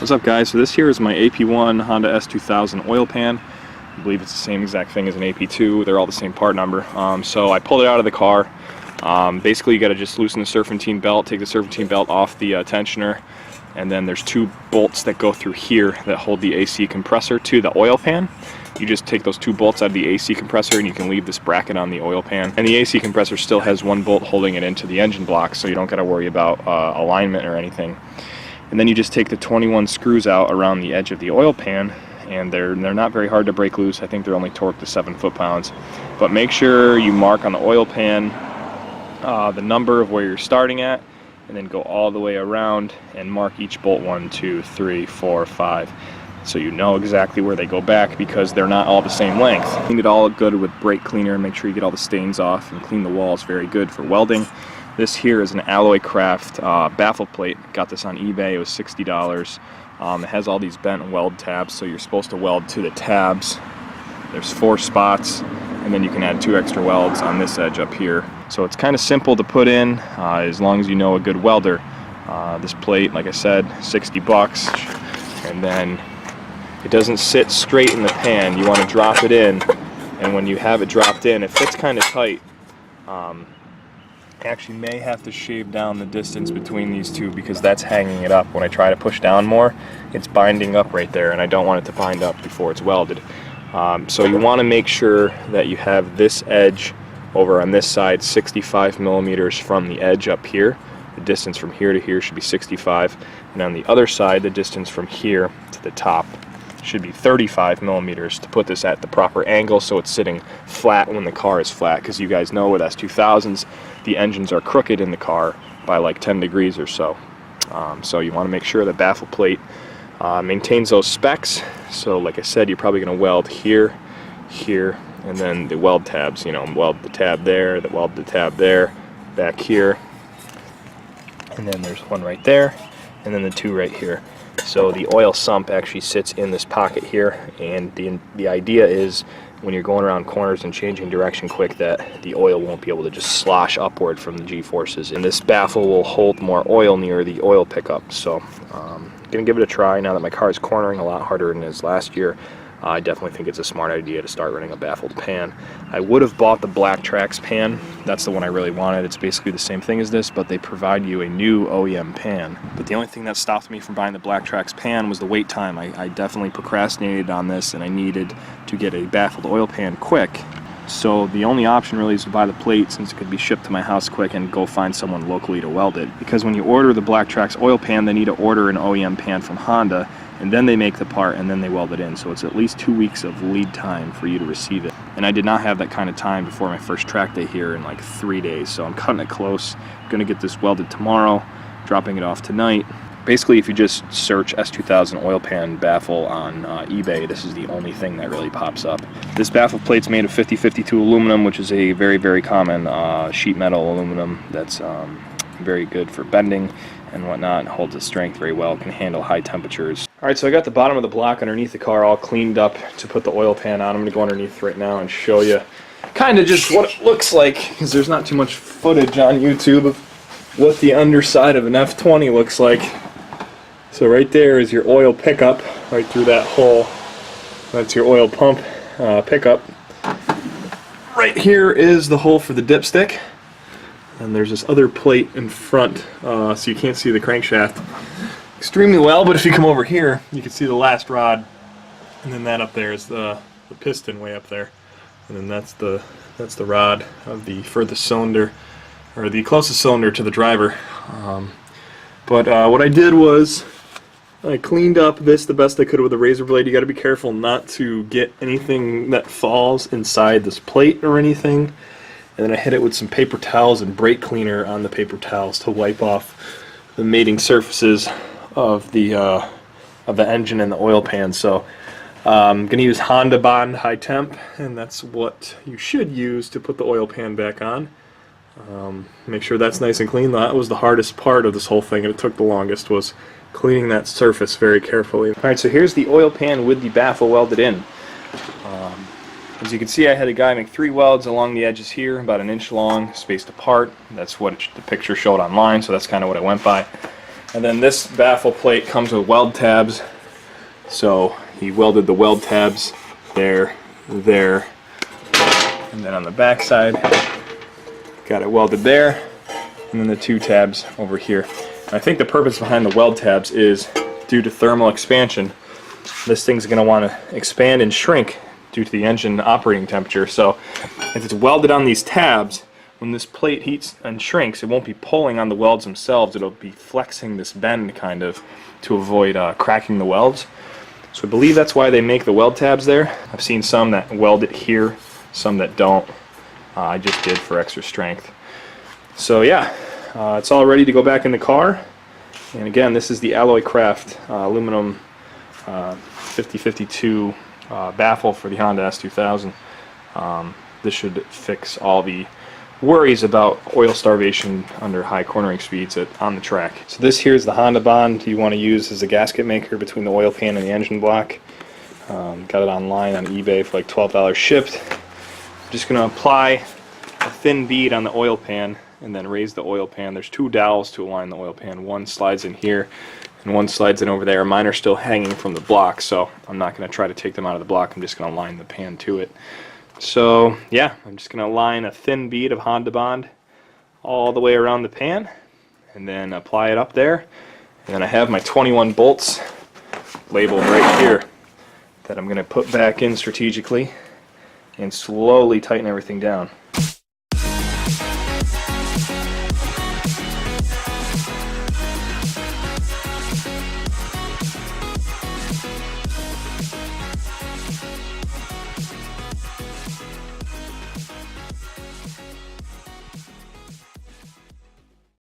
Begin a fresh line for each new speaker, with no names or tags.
What's up, guys? So this here is my AP1 Honda S2000 oil pan. I believe it's the same exact thing as an AP2. They're all the same part number. So I pulled it out of the car. Basically, you got to just loosen the serpentine belt, take the serpentine belt off the tensioner, and then there's two bolts that go through here that hold the AC compressor to the oil pan. You just take those two bolts out of the AC compressor and you can leave this bracket on the oil pan. And the AC compressor still has one bolt holding it into the engine block, so you don't got to worry about alignment or anything. And then you just take the 21 screws out around the edge of the oil pan, and they're not very hard to break loose. I think they're only torqued to 7 foot-pounds. But make sure you mark on the oil pan the number of where you're starting at, and then go all the way around and mark each bolt 1, 2, 3, 4, 5. So you know exactly where they go back, because they're not all the same length. Clean it all good with brake cleaner, make sure you get all the stains off, and clean the walls very good for welding. This here is an Alloycraft baffle plate. Got this on eBay. It was $60. It has all these bent weld tabs, so you're supposed to weld to the tabs. There's 4 spots, and then you can add 2 extra welds on this edge up here. So it's kind of simple to put in, as long as you know a good welder. This plate, like I said, 60 bucks, and then it doesn't sit straight in the pan. You want to drop it in, and when you have it dropped in, it fits kind of tight. Actually may have to shave down the distance between these two, because that's hanging it up. When I try to push down more, it's binding up right there, and I don't want it to bind up before it's welded. So you want to make sure that you have this edge over on this side 65 millimeters from the edge up here. The distance from here to here should be 65, and on the other side the distance from here to the top should be 35 millimeters to put this at the proper angle, so it's sitting flat when the car is flat, because you guys know with S2000s the engines are crooked in the car by like 10 degrees or so. So you want to make sure the baffle plate maintains those specs. So like I said, you're probably going to weld here, here, and then the weld tabs, you know, weld the tab there, weld the tab there, back here, and then there's one right there, and then the 2 right here. So the oil sump actually sits in this pocket here, and the idea is when you're going around corners and changing direction quick, that the oil won't be able to just slosh upward from the G-forces. And this baffle will hold more oil near the oil pickup. So I'm going to give it a try now that my car is cornering a lot harder than it is last year. I definitely think it's a smart idea to start running a baffled pan. I would have bought the Black Trax pan. That's the one I really wanted. It's basically the same thing as this, but they provide you a new OEM pan. But the only thing that stopped me from buying the Black Trax pan was the wait time. I definitely procrastinated on this, and I needed to get a baffled oil pan quick. So the only option really is to buy the plate, since it could be shipped to my house quick, and go find someone locally to weld it. Because when you order the Black Trax oil pan, they need to order an OEM pan from Honda, and then they make the part and then they weld it in. So it's at least 2 weeks of lead time for you to receive it. And I did not have that kind of time before my first track day here in like 3 days. So I'm cutting it close. Gonna get this welded tomorrow, dropping it off tonight. Basically, if you just search S2000 oil pan baffle on eBay, this is the only thing that really pops up. This baffle plate's made of 5052 aluminum, which is a very, very common sheet metal aluminum that's very good for bending and whatnot, and holds its strength very well, can handle high temperatures. Alright, so I got the bottom of the block underneath the car all cleaned up to put the oil pan on. I'm going to go underneath right now and show you kind of just what it looks like, because there's not too much footage on YouTube of what the underside of an F20 looks like. So right there is your oil pickup, right through that hole. That's your oil pump pickup. Right here is the hole for the dipstick. And there's this other plate in front, so you can't see the crankshaft extremely well, but if you come over here, you can see the last rod, and then that up there is the piston way up there, and then that's the rod of the furthest cylinder, or the closest cylinder to the driver. But what I did was I cleaned up this the best I could with a razor blade. You got to be careful not to get anything that falls inside this plate or anything. And then I hit it with some paper towels and brake cleaner on the paper towels to wipe off the mating surfaces of the engine and the oil pan. So I'm going to use Honda Bond High Temp, and that's what you should use to put the oil pan back on. Make sure that's nice and clean. That was the hardest part of this whole thing, and it took the longest, was cleaning that surface very carefully. Alright, so here's the oil pan with the baffle welded in. As you can see, I had a guy make 3 welds along the edges here, about 1 inch long, spaced apart. That's what the picture showed online, so that's kind of what I went by. And then this baffle plate comes with weld tabs. So he welded the weld tabs there, there, and then on the back side, got it welded there, and then the 2 tabs over here. And I think the purpose behind the weld tabs is due to thermal expansion. This thing's going to want to expand and shrink due to the engine operating temperature. So if it's welded on these tabs, when this plate heats and shrinks, it won't be pulling on the welds themselves. It'll be flexing this bend kind of to avoid cracking the welds. So I believe that's why they make the weld tabs there. I've seen some that weld it here, some that don't. I just did for extra strength. So yeah, it's all ready to go back in the car. And again, this is the Alloycraft aluminum 5052 baffle for the Honda S2000. This should fix all the worries about oil starvation under high cornering speeds on the track. So this here is the Honda bond you want to use as a gasket maker between the oil pan and the engine block. Got it online on eBay for like $12 shipped. I'm just going to apply a thin bead on the oil pan and then raise the oil pan. There's 2 dowels to align the oil pan. One slides in here and one slides in over there. Mine are still hanging from the block, so I'm not going to try to take them out of the block. I'm just going to align the pan to it. So yeah, I'm just going to line a thin bead of Honda bond all the way around the pan and then apply it up there. And then I have my 21 bolts labeled right here that I'm going to put back in strategically and slowly tighten everything down.